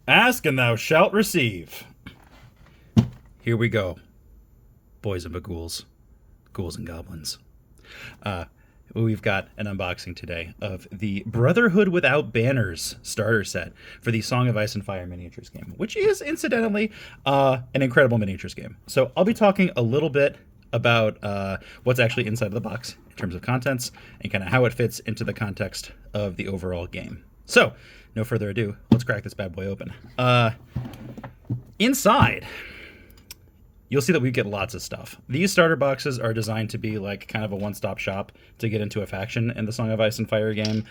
Ask and thou shalt receive. Here we go, boys and bagools, ghouls and goblins. We've got an unboxing today of the Brotherhood Without Banners starter set for the Song of Ice and Fire miniatures game, which is incidentally an incredible miniatures game. So I'll be talking a little bit about what's actually inside the box in terms of contents and kind of how it fits into the context of the overall game. So, no further ado, let's crack this bad boy open. Inside, you'll see that we get lots of stuff. These starter boxes are designed to be like kind of a one-stop shop to get into a faction in the Song of Ice and Fire game.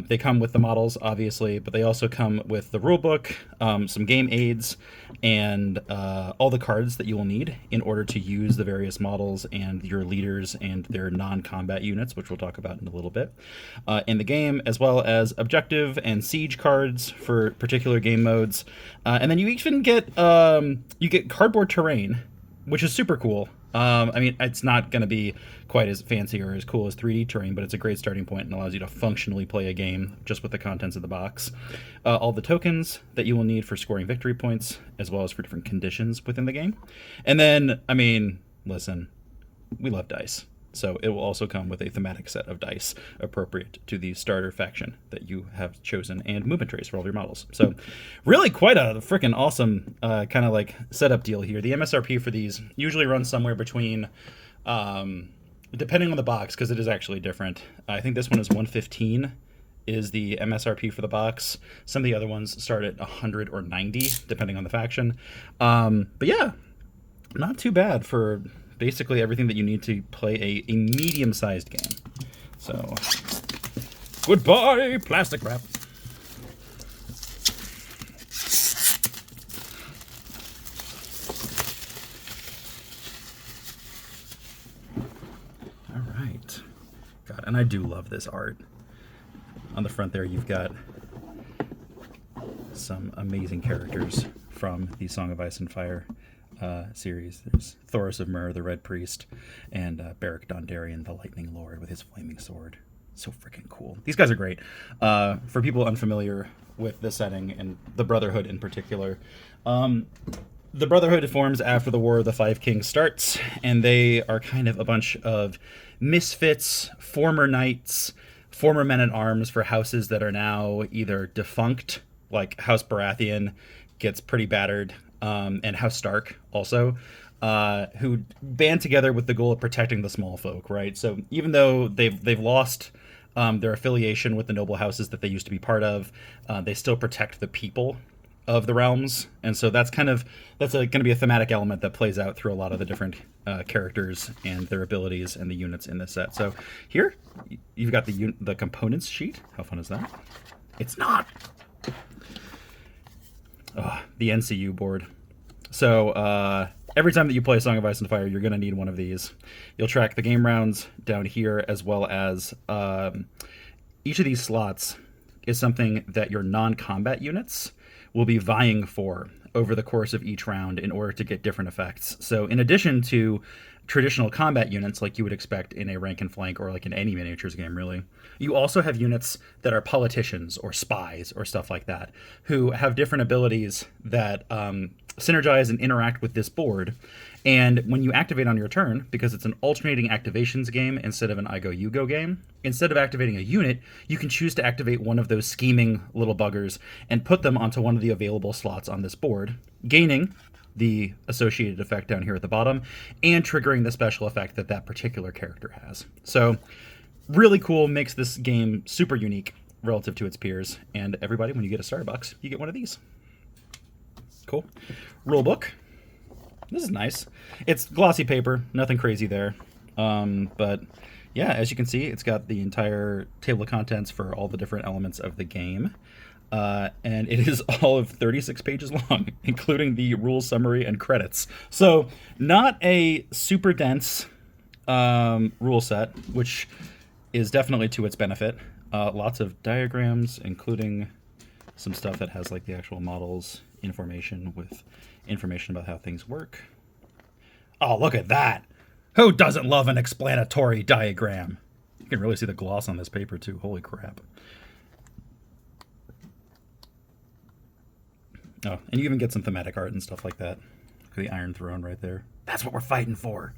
They come with the models, obviously, but they also come with the rulebook, some game aids, and all the cards that you will need in order to use the various models and your leaders and their non-combat units, which we'll talk about in a little bit, in the game, as well as objective and siege cards for particular game modes. And then you even get cardboard terrain, which is super cool. I mean, it's not going to be quite as fancy or as cool as 3D terrain, but it's a great starting point and allows you to functionally play a game just with the contents of the box. All the tokens that you will need for scoring victory points, as well as for different conditions within the game. And then, I mean, listen, we love dice. So it will also come with a thematic set of dice appropriate to the starter faction that you have chosen, and movement trays for all your models. So really quite a freaking awesome kind of like setup deal here. The MSRP for these usually runs somewhere between, depending on the box, because it is actually different. I think this one is 115 is the MSRP for the box. Some of the other ones start at 100 or 90, depending on the faction. But yeah, not too bad for basically everything that you need to play a medium-sized game. So, goodbye, plastic wrap. All right. God, and I do love this art. On the front there, you've got some amazing characters from the Song of Ice and Fire series. There's Thoros of Myr, the Red Priest, and Beric Dondarrion, the Lightning Lord, with his flaming sword. So freaking cool. These guys are great. For people unfamiliar with the setting and the Brotherhood in particular, the Brotherhood forms after the War of the Five Kings starts, and they are kind of a bunch of misfits, former knights, former men-at-arms for houses that are now either defunct, like House Baratheon gets pretty battered, and House Stark also, who band together with the goal of protecting the small folk, right? So even though they've lost their affiliation with the noble houses that they used to be part of, they still protect the people of the realms, and so that's going to be a thematic element that plays out through a lot of the different characters and their abilities and the units in this set. So here you've got the components sheet. How fun is that? It's not. The NCU board. So every time that you play Song of Ice and Fire, you're going to need one of these. You'll track the game rounds down here, as well as each of these slots is something that your non-combat units will be vying for over the course of each round in order to get different effects. So in addition to traditional combat units like you would expect in a rank and flank or like in any miniatures game, really, you also have units that are politicians or spies or stuff like that, who have different abilities that synergize and interact with this board. And when you activate on your turn, because it's an alternating activations game instead of an I go you go game, instead of activating a unit, you can choose to activate one of those scheming little buggers and put them onto one of the available slots on this board, gaining the associated effect down here at the bottom, and triggering the special effect that that particular character has. So really cool, makes this game super unique relative to its peers. And everybody, when you get a starter box, you get one of these. Cool. Rulebook. This is nice. It's glossy paper, nothing crazy there. But yeah, as you can see, it's got the entire table of contents for all the different elements of the game. And it is all of 36 pages long, including the rules summary and credits. So not a super dense rule set, which is definitely to its benefit. Lots of diagrams, including some stuff that has like the actual models information with information about how things work. Oh, look at that. Who doesn't love an explanatory diagram? You can really see the gloss on this paper too. Holy crap. Oh, and you even get some thematic art and stuff like that. Look at the Iron Throne right there. That's what we're fighting for.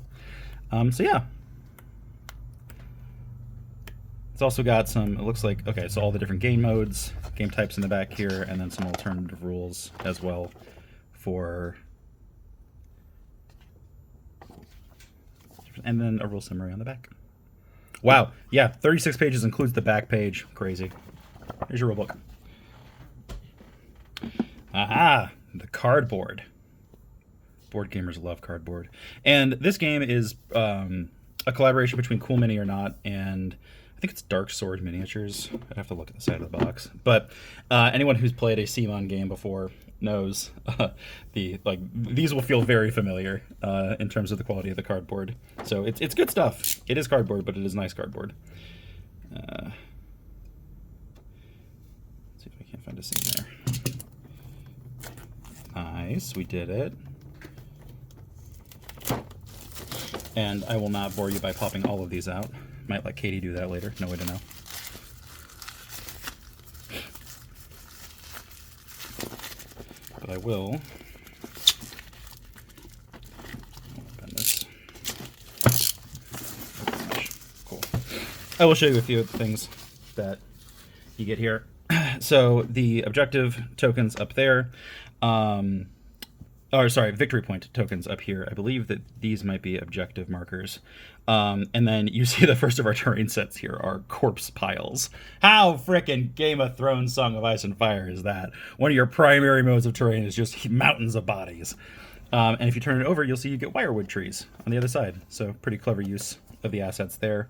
So yeah. It's also got some, it looks like, okay, so all the different game modes, game types in the back here, and then some alternative rules as well for, and then a rule summary on the back. Wow, yeah, 36 pages includes the back page. Crazy. Here's your rulebook. Aha, the cardboard. Board gamers love cardboard. And this game is a collaboration between Cool Mini or Not and I think it's Dark Sword Miniatures. I'd have to look at the side of the box. But anyone who's played a CMON game before knows these will feel very familiar in terms of the quality of the cardboard. So it's good stuff. It is cardboard, but it is nice cardboard. Let's see if I can't find a scene there. Nice, we did it. And I will not bore you by popping all of these out. Might let Katie do that later. No way to know. But I will open this. Cool. I will show you a few of the things that you get here. So the objective tokens up there. Victory point tokens up here. I believe that these might be objective markers. And then you see the first of our terrain sets here are corpse piles. How frickin' Game of Thrones Song of Ice and Fire is that? One of your primary modes of terrain is just mountains of bodies. And if you turn it over, you'll see you get wirewood trees on the other side. So pretty clever use of the assets there.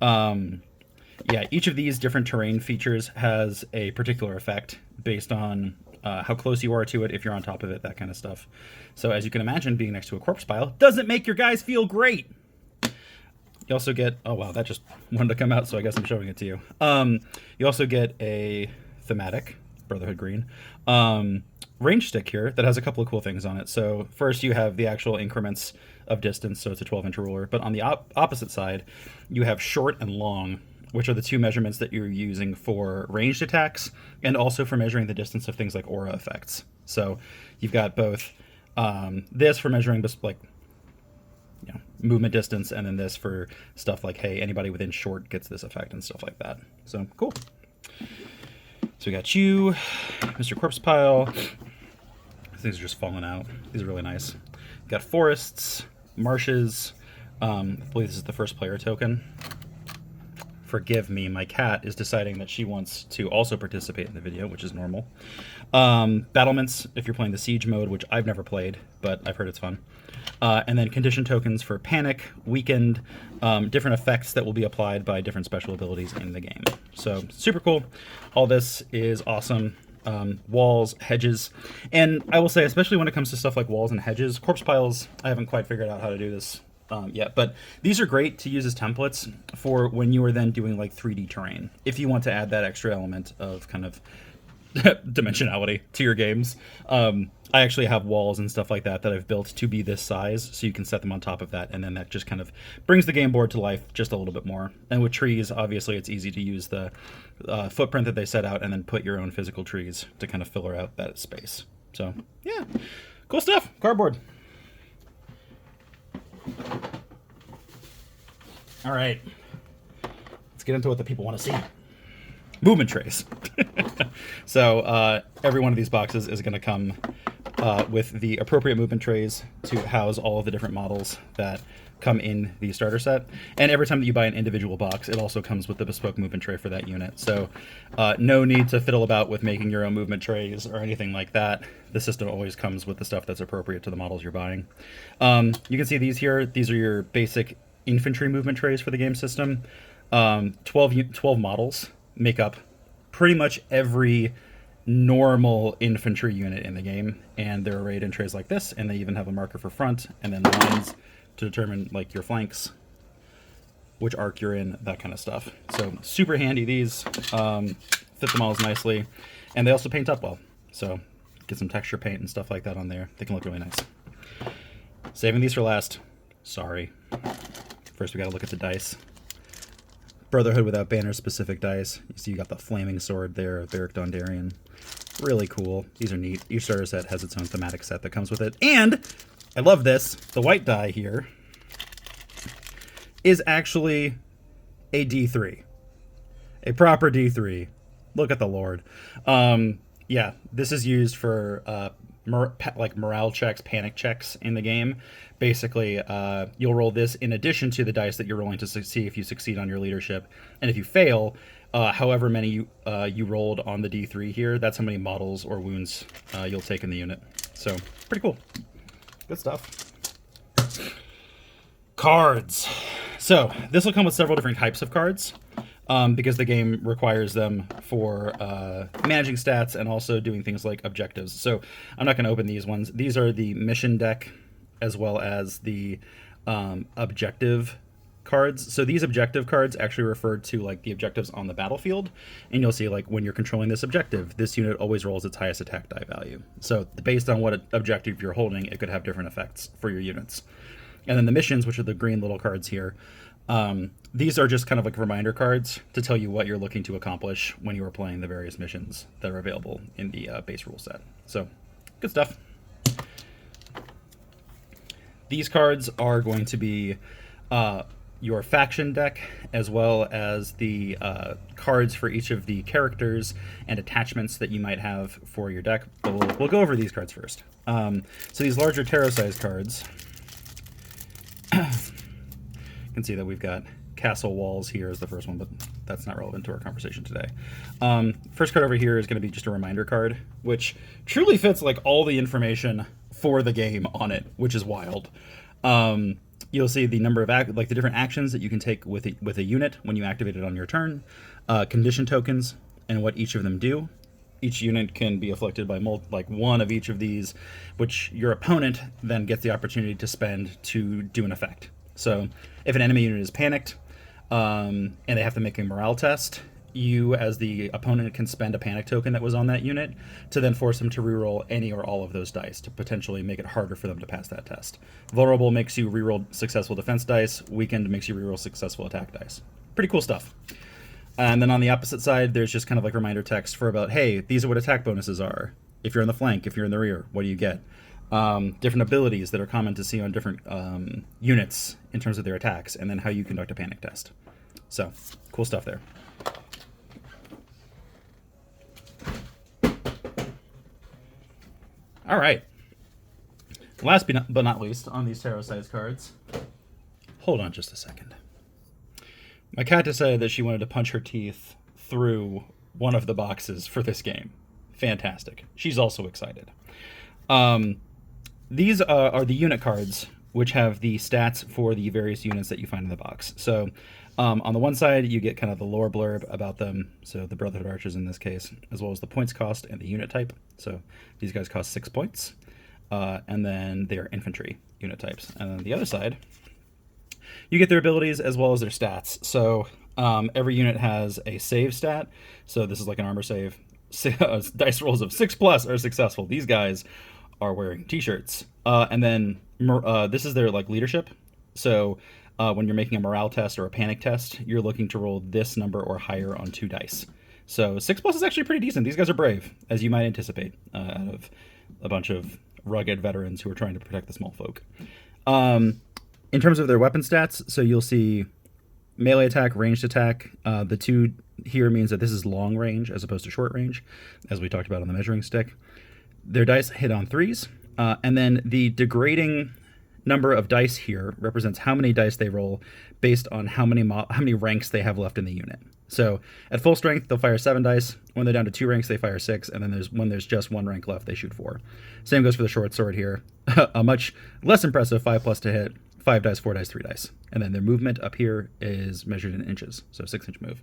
Yeah, each of these different terrain features has a particular effect based on how close you are to it, if you're on top of it, that kind of stuff. So as you can imagine, being next to a corpse pile doesn't make your guys feel great. You also get, oh wow, that just wanted to come out, so I guess I'm showing it to you. You also get a thematic, Brotherhood green, range stick here that has a couple of cool things on it. So first you have the actual increments of distance, so it's a 12-inch ruler. But on the opposite side, you have short and long, which are the two measurements that you're using for ranged attacks and also for measuring the distance of things like aura effects. So you've got both this for measuring just like movement distance, and then this for stuff like, hey, anybody within short gets this effect and stuff like that. So cool. So we got you, Mr. Corpse Pile. These are just falling out. These are really nice. Got forests, marshes. I believe this is the first player token. Forgive me, my cat is deciding that she wants to also participate in the video, which is normal. Battlements, if you're playing the siege mode, which I've never played, but I've heard it's fun. And then condition tokens for panic, weakened, different effects that will be applied by different special abilities in the game. So super cool. All this is awesome. Walls, hedges, and I will say, especially when it comes to stuff like walls and hedges, corpse piles, I haven't quite figured out how to do this yet, but these are great to use as templates for when you are then doing like 3D terrain. If you want to add that extra element of kind of dimensionality to your games. I actually have walls and stuff like that that I've built to be this size, so you can set them on top of that, and then that just kind of brings the game board to life just a little bit more. And with trees, obviously, it's easy to use the footprint that they set out and then put your own physical trees to kind of fill out that space. So, yeah, cool stuff. Cardboard. All right, let's get into what the people want to see. Movement trays. So every one of these boxes is going to come with the appropriate movement trays to house all of the different models that come in the starter set. And every time that you buy an individual box, it also comes with the bespoke movement tray for that unit. So no need to fiddle about with making your own movement trays or anything like that. The system always comes with the stuff that's appropriate to the models you're buying. You can see these here. These are your basic infantry movement trays for the game system. 12 models make up pretty much every normal infantry unit in the game, and they're arrayed in trays like this, and they even have a marker for front and then lines to determine like your flanks, which arc you're in, that kind of stuff. So super handy. These fit the models nicely, and they also paint up well, so get some texture paint and stuff like that on there. They can look really nice. Saving these for last. Sorry. First we got to look at the dice. Brotherhood without banner specific dice. You see you got the flaming sword there of Beric Dondarrion. Really cool. These are neat. Each starter set has its own thematic set that comes with it. And I love this. The white die here is actually a D3. A proper D3. Look at the Lord. Yeah, this is used for like morale checks, panic checks in the game. Basically, you'll roll this in addition to the dice that you're rolling to see if you succeed on your leadership. And if you fail, however many you rolled on the D3 here, that's how many models or wounds you'll take in the unit. So, pretty cool. Good stuff. Cards. So, this will come with several different types of cards. Because the game requires them for managing stats and also doing things like objectives. So I'm not going to open these ones. These are the mission deck as well as the objective cards. So these objective cards actually refer to like the objectives on the battlefield. And you'll see like when you're controlling this objective, this unit always rolls its highest attack die value. So based on what objective you're holding, it could have different effects for your units. And then the missions, which are the green little cards here, these are just kind of like reminder cards to tell you what you're looking to accomplish when you are playing the various missions that are available in the base rule set. So, good stuff. These cards are going to be your faction deck, as well as the cards for each of the characters and attachments that you might have for your deck. But we'll go over these cards first. So these larger tarot-sized cards... You can see that we've got castle walls here as the first one, but that's not relevant to our conversation today. First card over here is going to be just a reminder card, which truly fits like all the information for the game on it, which is wild. You'll see the number of the different actions that you can take with a unit when you activate it on your turn, condition tokens, and what each of them do. Each unit can be afflicted by one of each of these, which your opponent then gets the opportunity to spend to do an effect. So if an enemy unit is panicked and they have to make a morale test, you as the opponent can spend a panic token that was on that unit to then force them to reroll any or all of those dice to potentially make it harder for them to pass that test. Vulnerable makes you reroll successful defense dice. Weakened makes you reroll successful attack dice. Pretty cool stuff. And then on the opposite side, there's just kind of like reminder text for about, hey, these are what attack bonuses are. If you're in the flank, if you're in the rear, what do you get? Different abilities that are common to see on different units in terms of their attacks, and then how you conduct a panic test. So, cool stuff there. All right. Last but not least on these tarot-sized cards, hold on just a second. My cat decided that she wanted to punch her teeth through one of the boxes for this game. Fantastic. She's also excited. These are the unit cards, which have the stats for the various units that you find in the box. So on the one side, you get kind of the lore blurb about them, so the Brotherhood Archers in this case, as well as the points cost and the unit type. So these guys cost 6 points, and then they are infantry unit types. And then the other side, you get their abilities as well as their stats. So every unit has a save stat, so this is like an armor save. Dice rolls of 6+ are successful. These guys are wearing t-shirts, and then this is their like leadership. So when you're making a morale test or a panic test, you're looking to roll this number or higher on 2 dice. So 6+ is actually pretty decent. These guys are brave, as you might anticipate, out of a bunch of rugged veterans who are trying to protect the small folk. In terms of their weapon stats, so you'll see melee attack, ranged attack. The 2 here means that this is long range as opposed to short range, as we talked about on the measuring stick. Their dice hit on 3s, and then the degrading number of dice here represents how many dice they roll based on how many ranks they have left in the unit. So at full strength, they'll fire 7 dice. When they're down to 2 ranks, they fire 6, and then when there's just 1 rank left, they shoot 4. Same goes for the short sword here. A much less impressive 5+ to hit, 5 dice, 4 dice, 3 dice. And then their movement up here is measured in inches, so 6-inch move.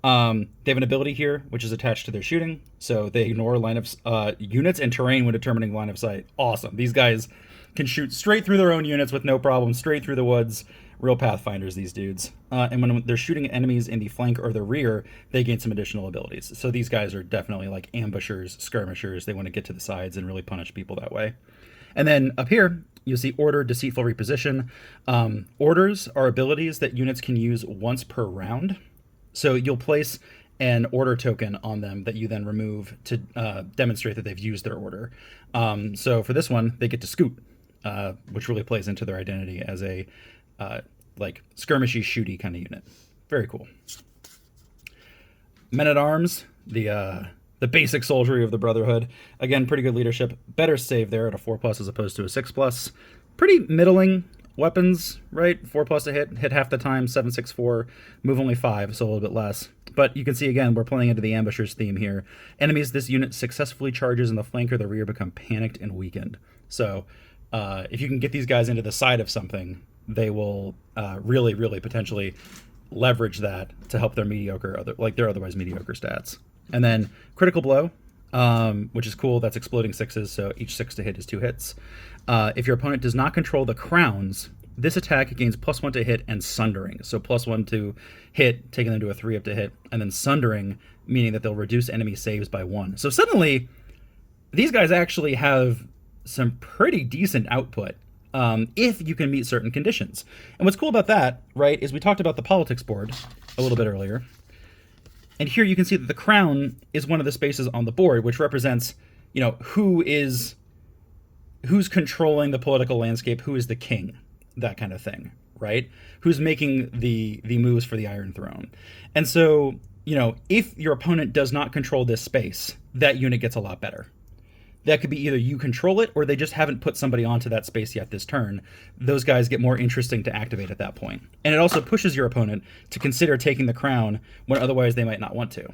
They have an ability here, which is attached to their shooting, so they ignore line of units and terrain when determining line of sight. Awesome. These guys can shoot straight through their own units with no problem, straight through the woods. Real Pathfinders, these dudes. And when they're shooting enemies in the flank or the rear, they gain some additional abilities. So these guys are definitely like ambushers, skirmishers. They want to get to the sides and really punish people that way. And then up here, you'll see Order, Deceitful Reposition. Orders are abilities that units can use once per round. So you'll place an order token on them that you then remove to demonstrate that they've used their order. So for this one, they get to scoot, which really plays into their identity as a like skirmishy, shooty kind of unit. Very cool. Men-at-Arms, the basic soldiery of the Brotherhood. Again, pretty good leadership. Better save there at a 4+ as opposed to a 6+. Pretty middling weapons, right? 4+ to hit half the time, 7/6/4, move only 5, so a little bit less. But you can see, again, we're playing into the ambushers theme here. Enemies this unit successfully charges in the flank or the rear become panicked and weakened. So if you can get these guys into the side of something, they will really, really potentially leverage that to help their their otherwise mediocre stats. And then critical blow, which is cool. That's exploding 6s, so each 6 to hit is 2 hits. If your opponent does not control the crowns, this attack gains +1 to hit and sundering. So +1 to hit, taking them to a 3 up to hit, and then sundering, meaning that they'll reduce enemy saves by 1. So suddenly, these guys actually have some pretty decent output if you can meet certain conditions. And what's cool about that, right, is we talked about the politics board a little bit earlier. And here you can see that the crown is one of the spaces on the board, which represents, you know, who's controlling the political landscape, who is the king, that kind of thing, right? Who's making the moves for the Iron Throne. And so, you know, if your opponent does not control this space, that unit gets a lot better. That could be either you control it or they just haven't put somebody onto that space yet this turn. Those guys get more interesting to activate at that point. And it also pushes your opponent to consider taking the crown when otherwise they might not want to.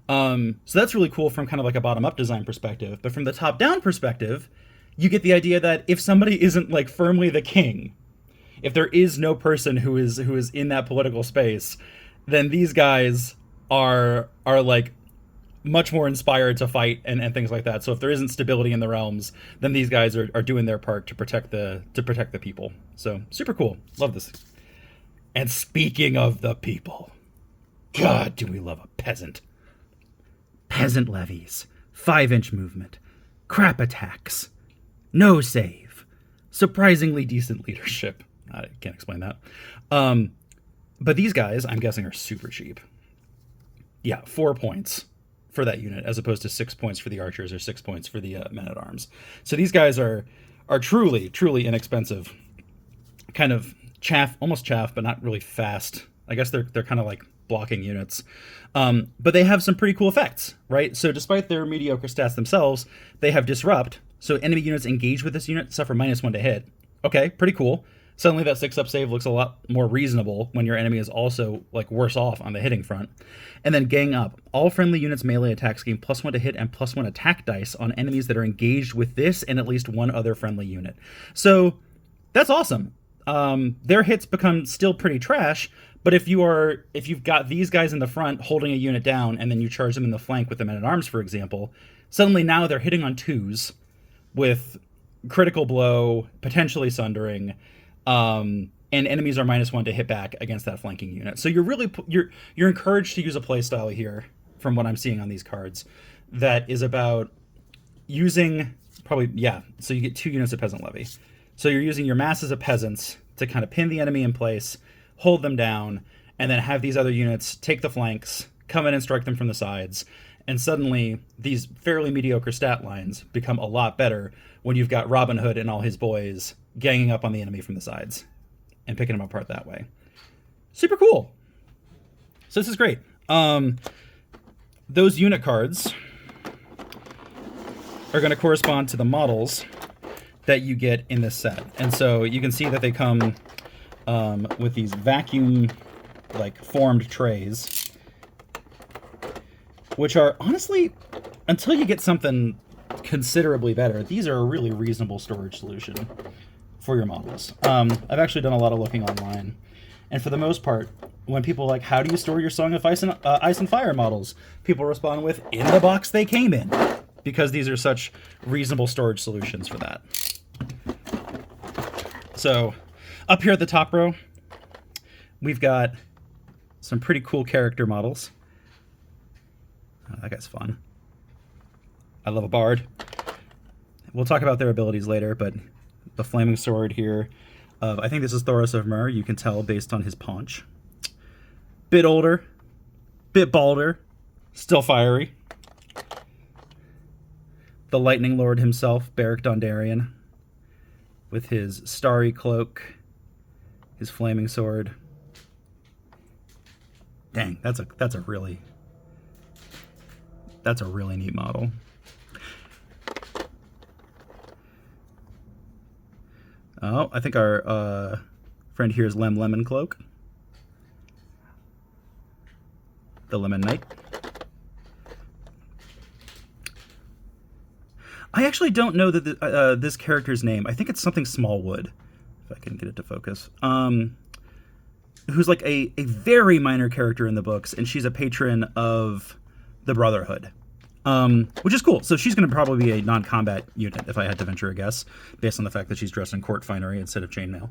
So that's really cool from kind of like a bottom-up design perspective. But from the top-down perspective, you get the idea that if somebody isn't like firmly the king, if there is no person who is in that political space, then these guys are like much more inspired to fight and things like that. So if there isn't stability in the realms, then these guys are doing their part to protect the people. So super cool. Love this. And speaking of the people, God, do we love a peasant. Peasant levies, 5-inch movement, crap attacks, no save, surprisingly decent leadership. I can't explain that. But these guys, I'm guessing, are super cheap. Yeah, 4 points for that unit, as opposed to 6 points for the archers or 6 points for the men-at-arms. So these guys are truly, truly inexpensive. Kind of almost chaff, but not really fast. I guess they're kind of like blocking units. But they have some pretty cool effects, right? So despite their mediocre stats themselves, they have disrupt. So enemy units engaged with this unit suffer -1 to hit. Okay, pretty cool. Suddenly that 6-up save looks a lot more reasonable when your enemy is also like worse off on the hitting front. And then gang up. All friendly units melee attacks gain +1 to hit and +1 attack dice on enemies that are engaged with this and at least one other friendly unit. So that's awesome. Their hits become still pretty trash, but if you've got these guys in the front holding a unit down and then you charge them in the flank with the men-at-arms, for example, suddenly now they're hitting on 2s with critical blow, potentially sundering, and enemies are -1 to hit back against that flanking unit. So you're encouraged to use a playstyle here, from what I'm seeing on these cards, that is about using so you get 2 units of peasant levy. So you're using your masses of peasants to kind of pin the enemy in place, hold them down, and then have these other units take the flanks, come in and strike them from the sides. And suddenly, these fairly mediocre stat lines become a lot better when you've got Robin Hood and all his boys ganging up on the enemy from the sides and picking them apart that way. Super cool. So this is great. Those unit cards are going to correspond to the models that you get in this set. And so you can see that they come with these vacuum formed trays, which are honestly, until you get something considerably better, these are a really reasonable storage solution for your models. I've actually done a lot of looking online, and for the most part, when people are like, how do you store your Song of Ice and Fire models? People respond with, in the box they came in, because these are such reasonable storage solutions for that. So up here at the top row, we've got some pretty cool character models. Oh, that guy's fun. I love a bard. We'll talk about their abilities later, but the flaming sword here, I think this is Thoros of Myr. You can tell based on his paunch. Bit older, bit balder, Still fiery. The Lightning Lord himself, Beric Dondarrion, with his starry cloak, his flaming sword. Dang, that's a really neat model. Oh, I think our friend here is Lemon Cloak, the Lemon Knight. I actually don't know that this character's name. I think it's something Smallwood, if I can get it to focus. Who's like a very minor character in the books, and she's a patron of the Brotherhood, which is cool. So she's going to probably be a non-combat unit, if I had to venture a guess, based on the fact that she's dressed in court finery instead of chainmail.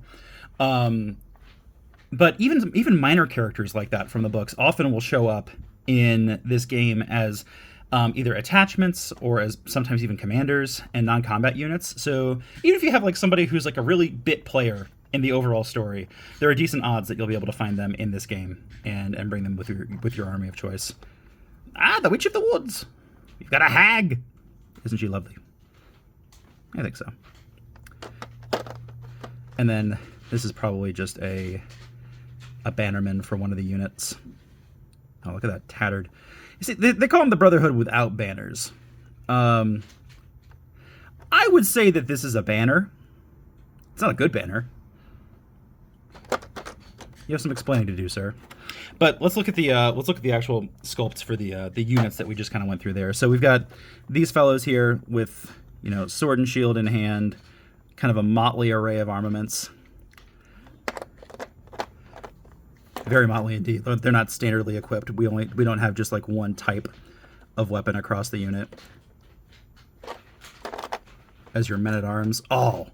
But even minor characters like that from the books often will show up in this game as either attachments or as sometimes even commanders and non-combat units. So even if you have like somebody who's like a really bit player in the overall story, there are decent odds that you'll be able to find them in this game and bring them with your army of choice. Ah, the Witch of the Woods. You've got a hag. Isn't she lovely? I think so. And then this is probably just a bannerman for one of the units. Oh, look at that tattered. You see, they call them the Brotherhood without banners. I would say that this is a banner. It's not a good banner. You have some explaining to do, sir. But let's look at the actual sculpts for the units that we just kind of went through there. So we've got these fellows here with, you know, sword and shield in hand, kind of a motley array of armaments. Very motley indeed. They're not standardly equipped. We don't have just like one type of weapon across the unit. As your men-at-arms. Oh,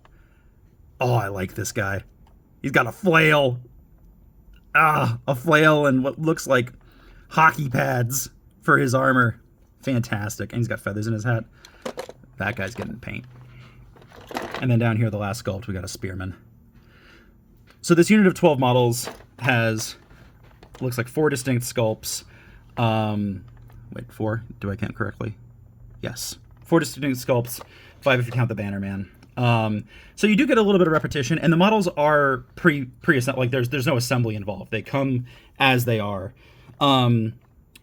I like this guy. He's got a flail. A flail and what looks like hockey pads for his armor. Fantastic. And he's got feathers in his hat. That guy's getting paint. And then down here, the last sculpt, we got a spearman. So this unit of 12 models has, looks like 4 distinct sculpts. Wait, 4? Do I count correctly? Yes. 4 distinct sculpts, 5 if you count the Bannerman. So you do get a little bit of repetition, and the models are pre-assembled. Like there's no assembly involved. They come as they are,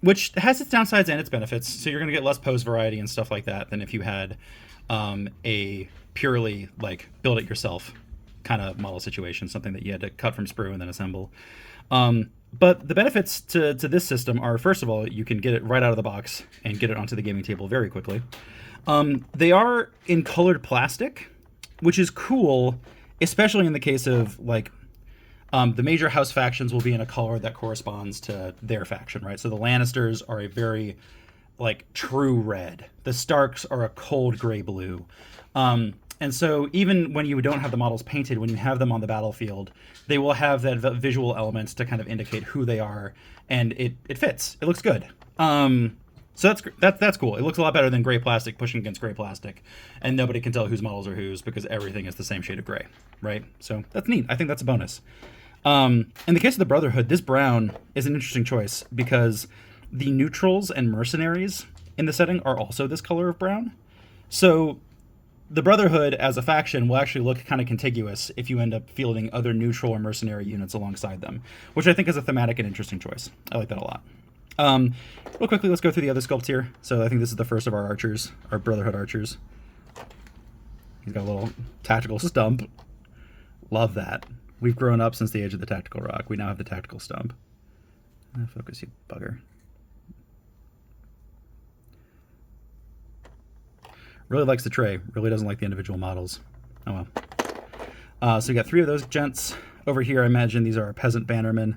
which has its downsides and its benefits. So you're going to get less pose variety and stuff like that than if you had a purely like build it yourself kind of model situation, something that you had to cut from sprue and then assemble. But the benefits to this system are, first of all, you can get it right out of the box and get it onto the gaming table very quickly. They are in colored plastic, which is cool, especially in the case of like the major house factions will be in a color that corresponds to their faction, right? So the Lannisters are a very like true red. The Starks are a cold gray blue. And so even when you don't have the models painted, when you have them on the battlefield, they will have that visual elements to kind of indicate who they are, and it fits. It looks good. So that's cool. It looks a lot better than gray plastic pushing against gray plastic, and nobody can tell whose models are whose because everything is the same shade of gray, right? So that's neat. I think that's a bonus. In the case of the Brotherhood, this brown is an interesting choice because the neutrals and mercenaries in the setting are also this color of brown. So the Brotherhood as a faction will actually look kind of contiguous if you end up fielding other neutral or mercenary units alongside them, which I think is a thematic and interesting choice. I like that a lot. Real quickly, let's go through the other sculpts here. So I think this is the first of our archers, our Brotherhood archers. He's got a little tactical stump. Love that. We've grown up since the age of the tactical rock. We now have the tactical stump. Focus, you bugger. Really likes the tray. Really doesn't like the individual models. Oh well. So we got 3 of those gents. Over here, I imagine these are our peasant bannermen.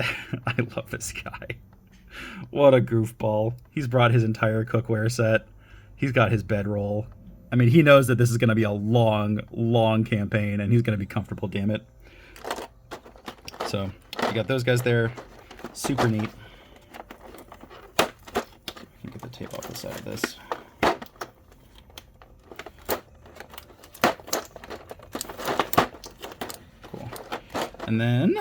I love this guy. What a goofball. He's brought his entire cookware set. He's got his bedroll. I mean, he knows that this is going to be a long, long campaign, and he's going to be comfortable, damn it. So, you got those guys there. Super neat. Get the tape off the side of this. Cool. And then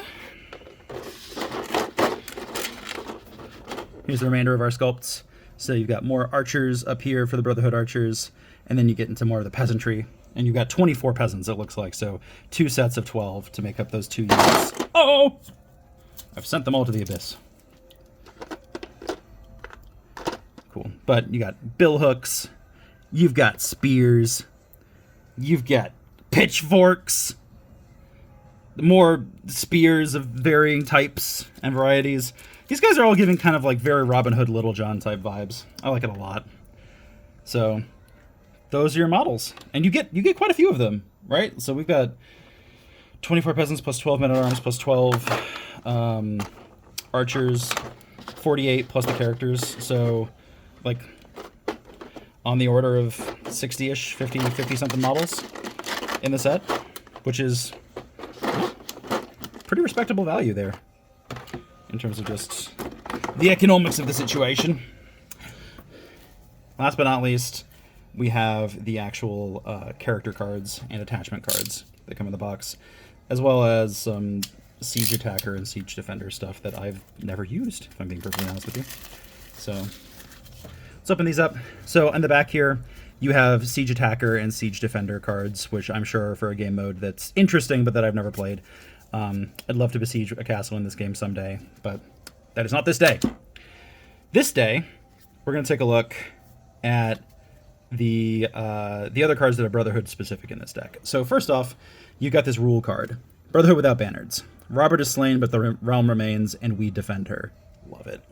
Here's the remainder of our sculpts. So you've got more archers up here for the Brotherhood archers, and then you get into more of the peasantry. And you've got 24 peasants, it looks like, so 2 sets of 12 to make up those 2 units. Oh! I've sent them all to the abyss. Cool. But you got billhooks, you've got spears, you've got pitchforks, more spears of varying types and varieties. These guys are all giving kind of like very Robin Hood, Little John type vibes. I like it a lot. So those are your models, and you get quite a few of them, right? So we've got 24 peasants plus 12 men at arms plus 12 archers, 48 plus the characters. So like on the order of 60-ish, 50 something models in the set, which is pretty respectable value there in terms of just the economics of the situation. Last but not least, we have the actual character cards and attachment cards that come in the box, as well as some siege attacker and siege defender stuff that I've never used, if I'm being perfectly honest with you. So let's open these up. So on the back here, you have siege attacker and siege defender cards, which I'm sure are for a game mode that's interesting, but that I've never played. I'd love to besiege a castle in this game someday, but that is not this day. This day, we're going to take a look at the other cards that are Brotherhood specific in this deck. So first off, you got this rule card, Brotherhood without banners. Robert is slain, but the realm remains, and we defend her. Love it.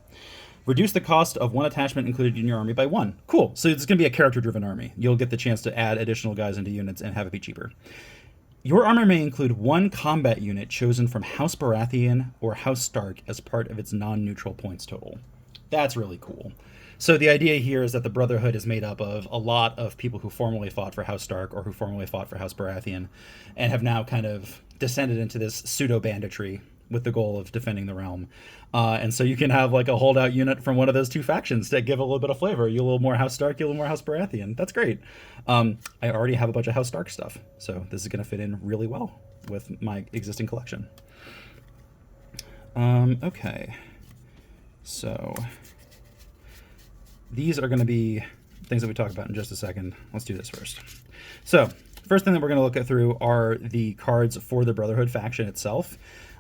Reduce the cost of 1 attachment included in your army by 1. Cool. So it's going to be a character-driven army. You'll get the chance to add additional guys into units and have it be cheaper. Your armor may include 1 combat unit chosen from House Baratheon or House Stark as part of its non-neutral points total. That's really cool. So the idea here is that the Brotherhood is made up of a lot of people who formerly fought for House Stark or who formerly fought for House Baratheon and have now kind of descended into this pseudo-banditry with the goal of defending the realm. And so you can have like a holdout unit from one of those 2 factions that give a little bit of flavor. You a little more House Stark, you a little more House Baratheon. That's great. I already have a bunch of House Stark stuff, so this is going to fit in really well with my existing collection. Okay. So these are going to be things that we talk about in just a second. Let's do this first. So first thing that we're going to look at through are the cards for the Brotherhood faction itself.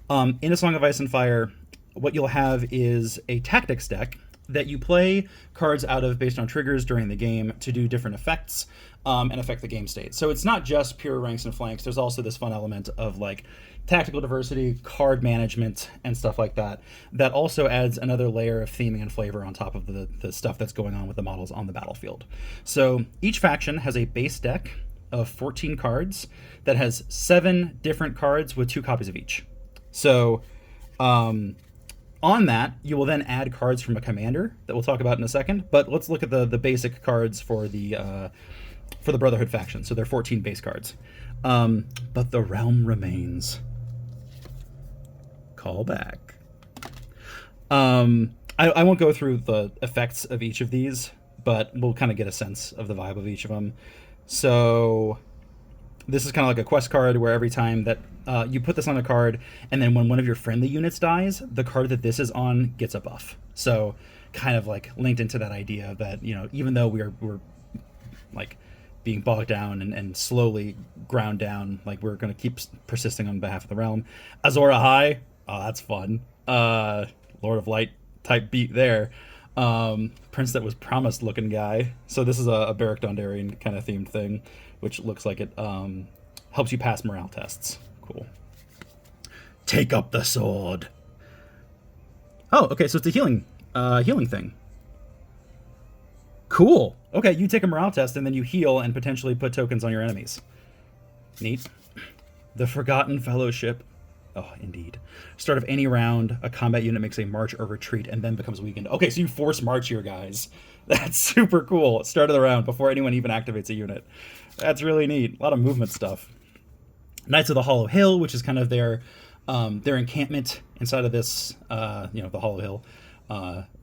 In A Song of Ice and Fire, what you'll have is a tactics deck that you play cards out of based on triggers during the game to do different effects and affect the game state. So it's not just pure ranks and flanks. There's also this fun element of like tactical diversity, card management, and stuff like that. That also adds another layer of theming and flavor on top of the stuff that's going on with the models on the battlefield. So each faction has a base deck of 14 cards that has 7 different cards with 2 copies of each. So on that, you will then add cards from a commander that we'll talk about in a second. But let's look at the basic cards for the Brotherhood faction. So they're 14 base cards. But the realm remains. Call back. I won't go through the effects of each of these, but we'll kind of get a sense of the vibe of each of them. So this is kind of like a quest card where every time that you put this on a card, and then when one of your friendly units dies, the card that this is on gets a buff. So kind of like linked into that idea that, you know, even though we're like being bogged down and slowly ground down, like we're going to keep persisting on behalf of the realm. Azor Ahai, oh, that's fun. Lord of Light type beat there. Prince that was promised looking guy. So this is a Beric Dondarrion kind of themed thing, which looks like it helps you pass morale tests. Cool. Take up the sword. Oh, okay, so it's a healing thing. Cool. Okay, you take a morale test and then you heal and potentially put tokens on your enemies. Neat. The Forgotten Fellowship. Oh, indeed. Start of any round, a combat unit makes a march or retreat and then becomes weakened. Okay, so you force march your guys. That's super cool. Start of the round before anyone even activates a unit. That's really neat. A lot of movement stuff. Knights of the Hollow Hill, which is kind of their encampment inside of this, the Hollow Hill,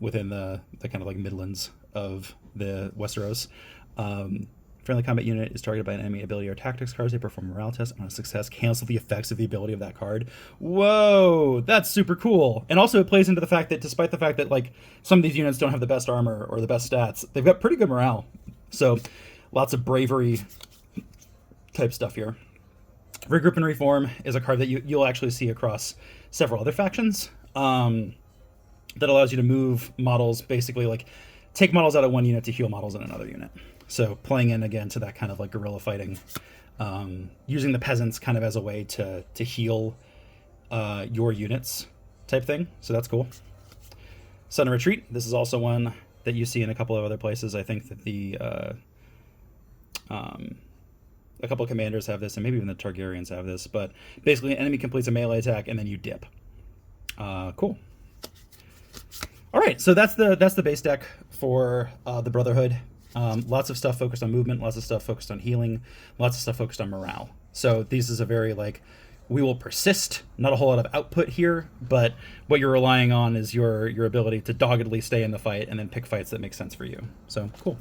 within the kind of like Midlands of the Westeros. friendly combat unit is targeted by an enemy ability or tactics cards. They perform a morale test. On a success, cancel the effects of the ability of that card. Whoa, that's super cool. And also it plays into the fact that despite the fact that like some of these units don't have the best armor or the best stats, they've got pretty good morale. So lots of bravery type stuff here. Regroup and Reform is a card that you'll actually see across several other factions. That allows you to move models, basically like take models out of one unit to heal models in another unit. So playing in again to that kind of like guerrilla fighting, using the peasants kind of as a way to heal your units type thing. So that's cool. Sudden Retreat. This is also one that you see in a couple of other places. I think that the a couple of commanders have this, and maybe even the Targaryens have this. But basically, an enemy completes a melee attack, and then you dip. Cool. All right, so that's the base deck for the Brotherhood. Lots of stuff focused on movement, lots of stuff focused on healing, lots of stuff focused on morale. So this is a very like, we will persist, not a whole lot of output here, but what you're relying on is your ability to doggedly stay in the fight and then pick fights that make sense for you. So cool.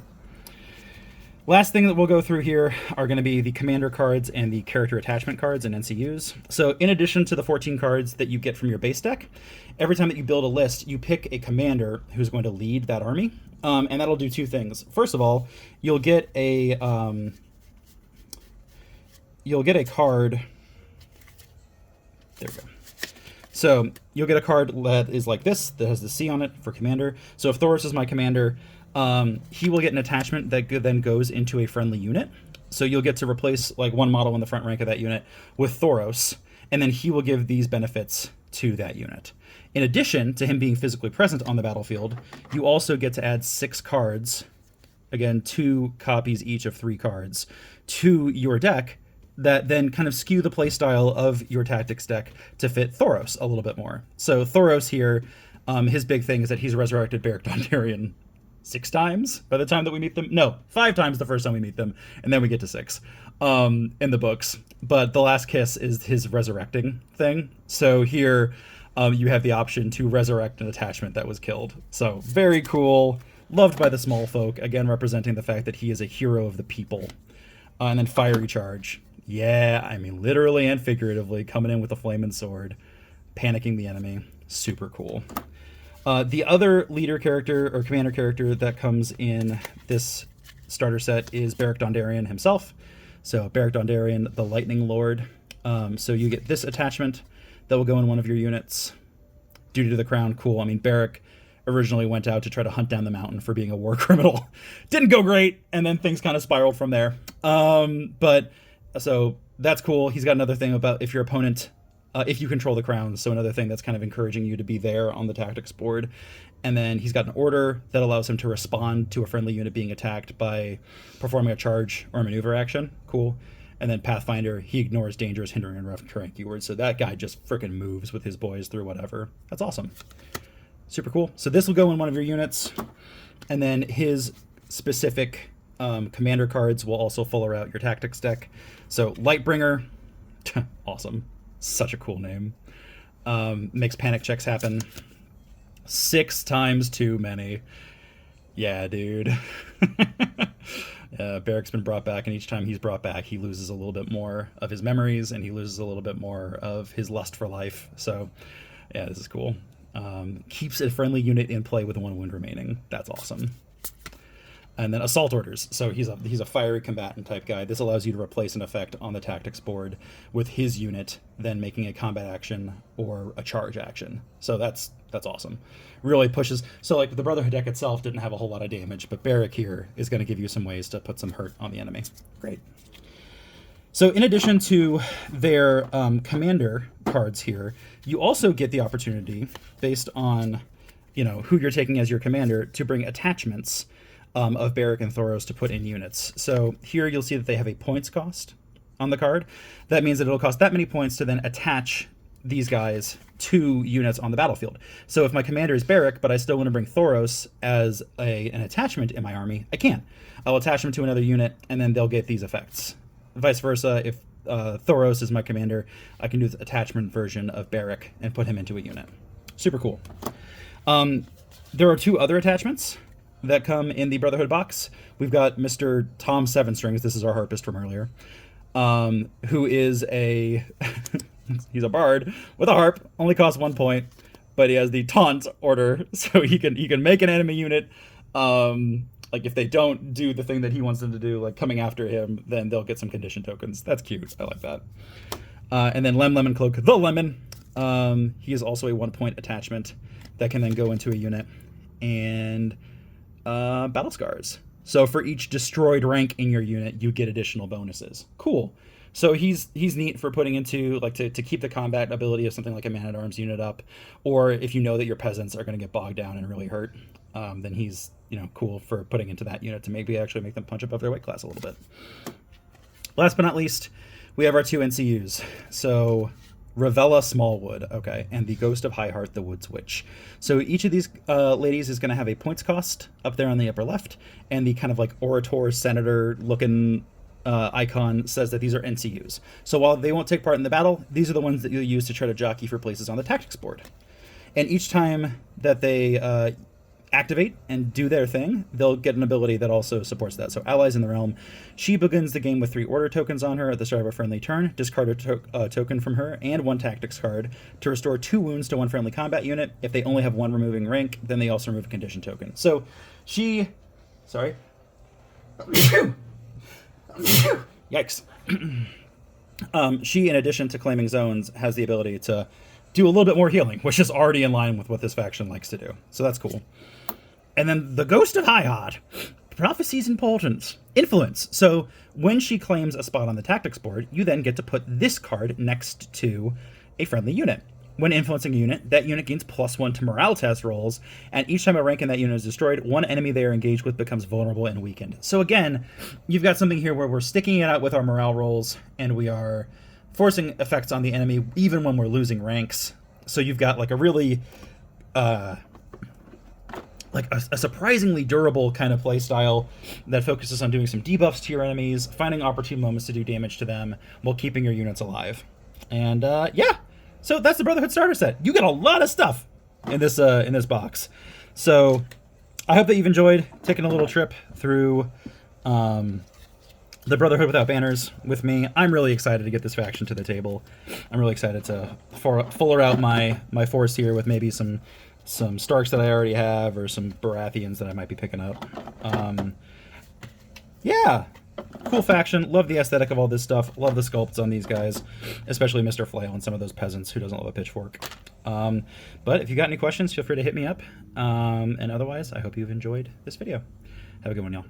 Last thing that we'll go through here are going to be the commander cards and the character attachment cards and NCUs. So in addition to the 14 cards that you get from your base deck, every time that you build a list, you pick a commander who's going to lead that army. And that'll do two things. First of all, you'll get a card. There we go. So you'll get a card that is like this, that has the C on it for commander. So if Thoros is my commander, he will get an attachment that then goes into a friendly unit. So you'll get to replace like one model in the front rank of that unit with Thoros, and then he will give these benefits to that unit. In addition to him being physically present on the battlefield, you also get to add 6 cards, again, 2 copies each of 3 cards, to your deck that then kind of skew the playstyle of your tactics deck to fit Thoros a little bit more. So Thoros here, his big thing is that he's resurrected Beric Dondarrion 6 times by the time that we meet them. No, 5 times the first time we meet them, and then we get to 6 in the books. But the last kiss is his resurrecting thing. So here you have the option to resurrect an attachment that was killed. So very cool. Loved by the small folk, again representing the fact that he is a hero of the people. And then Fiery Charge. Yeah, I mean literally and figuratively, coming in with a flaming sword, panicking the enemy. Super cool. The other leader character or commander character that comes in this starter set is Beric Dondarrion himself. So Beric Dondarrion, the Lightning Lord. So you get this attachment that will go in one of your units. Duty to the Crown, cool. I mean, Beric originally went out to try to hunt down the mountain for being a war criminal. Didn't go great, and then things kind of spiraled from there. But so that's cool. He's got another thing about if your opponent... if you control the crown, so another thing that's kind of encouraging you to be there on the tactics board. And then he's got an order that allows him to respond to a friendly unit being attacked by performing a charge or maneuver action. Cool. And then Pathfinder, he ignores dangerous, hindering, and rough terrain keywords. So that guy just freaking moves with his boys through whatever. That's awesome. Super cool. So this will go in one of your units. And then his specific commander cards will also fuller out your tactics deck. So Lightbringer, awesome. Such a cool name. Makes panic checks happen 6 times too many. Yeah, dude. Beric's been brought back, and each time he's brought back, he loses a little bit more of his memories, and he loses a little bit more of his lust for life. So, yeah, this is cool. Keeps a friendly unit in play with 1 wound remaining. That's awesome. And then Assault Orders. So he's a fiery combatant type guy. This allows you to replace an effect on the tactics board with his unit, then making a combat action or a charge action. So that's awesome. Really pushes. So like the Brotherhood deck itself didn't have a whole lot of damage, but Beric here is going to give you some ways to put some hurt on the enemy. Great. So in addition to their commander cards here, you also get the opportunity, based on who you're taking as your commander, to bring attachments of Beric and Thoros to put in units. So here you'll see that they have a points cost on the card. That means that it'll cost that many points to then attach these guys to units on the battlefield. So if my commander is Beric, but I still want to bring Thoros as an attachment in my army, I can. I'll attach them to another unit, and then they'll get these effects. Vice versa, if Thoros is my commander, I can do the attachment version of Beric and put him into a unit. Super cool. There are 2 other attachments that come in the Brotherhood box. We've got Mr. Tom Seven Strings. This is our harpist from earlier, who is a he's a bard with a harp. Only costs 1 point, but he has the taunt order, so he can make an enemy unit. Like if they don't do the thing that he wants them to do, like coming after him, then they'll get some condition tokens. That's cute. I like that. And then Lemon Cloak, the Lemon. He is also a 1 point attachment that can then go into a unit. And Battle Scars. So for each destroyed rank in your unit, you get additional bonuses. Cool. So he's neat for putting into, like, to keep the combat ability of something like a Man-at-Arms unit up, or if you know that your peasants are going to get bogged down and really hurt, then he's, cool for putting into that unit to maybe actually make them punch above their weight class a little bit. Last but not least, we have our 2 NCUs. So Ravella Smallwood, okay, and the Ghost of Highheart, the Woods Witch. So each of these ladies is going to have a points cost up there on the upper left, and the kind of like orator, senator looking icon says that these are NCUs. So while they won't take part in the battle, these are the ones that you'll use to try to jockey for places on the tactics board. And each time that they activate and do their thing, they'll get an ability that also supports that. So Allies in the Realm, she begins the game with 3 order tokens on her at the start of a friendly turn. Discard a token from her and 1 tactics card to restore 2 wounds to 1 friendly combat unit. If they only have 1 removing rank, then they also remove a condition token. So she... Sorry. Yikes. She, in addition to claiming zones, has the ability to do a little bit more healing, which is already in line with what this faction likes to do. So that's cool. And then the Ghost of Highheart. Prophecy's importance. Influence. So when she claims a spot on the tactics board, you then get to put this card next to a friendly unit. When influencing a unit, that unit gains +1 to morale test rolls, and each time a rank in that unit is destroyed, 1 enemy they are engaged with becomes vulnerable and weakened. So again, you've got something here where we're sticking it out with our morale rolls, and we are forcing effects on the enemy even when we're losing ranks. So you've got like a really like a surprisingly durable kind of play style that focuses on doing some debuffs to your enemies, finding opportune moments to do damage to them while keeping your units alive. And yeah, so that's the Brotherhood starter set. You get a lot of stuff in this box. So I hope that you've enjoyed taking a little trip through the Brotherhood Without Banners with me. I'm really excited to get this faction to the table. I'm really excited to fuller out my force here with maybe some Starks that I already have, or some Baratheons that I might be picking up. Yeah, cool faction. Love the aesthetic of all this stuff. Love the sculpts on these guys, especially Mr. Flail and some of those peasants. Who doesn't love a pitchfork? But if you got any questions, feel free to hit me up. And otherwise, I hope you've enjoyed this video. Have a good one, y'all.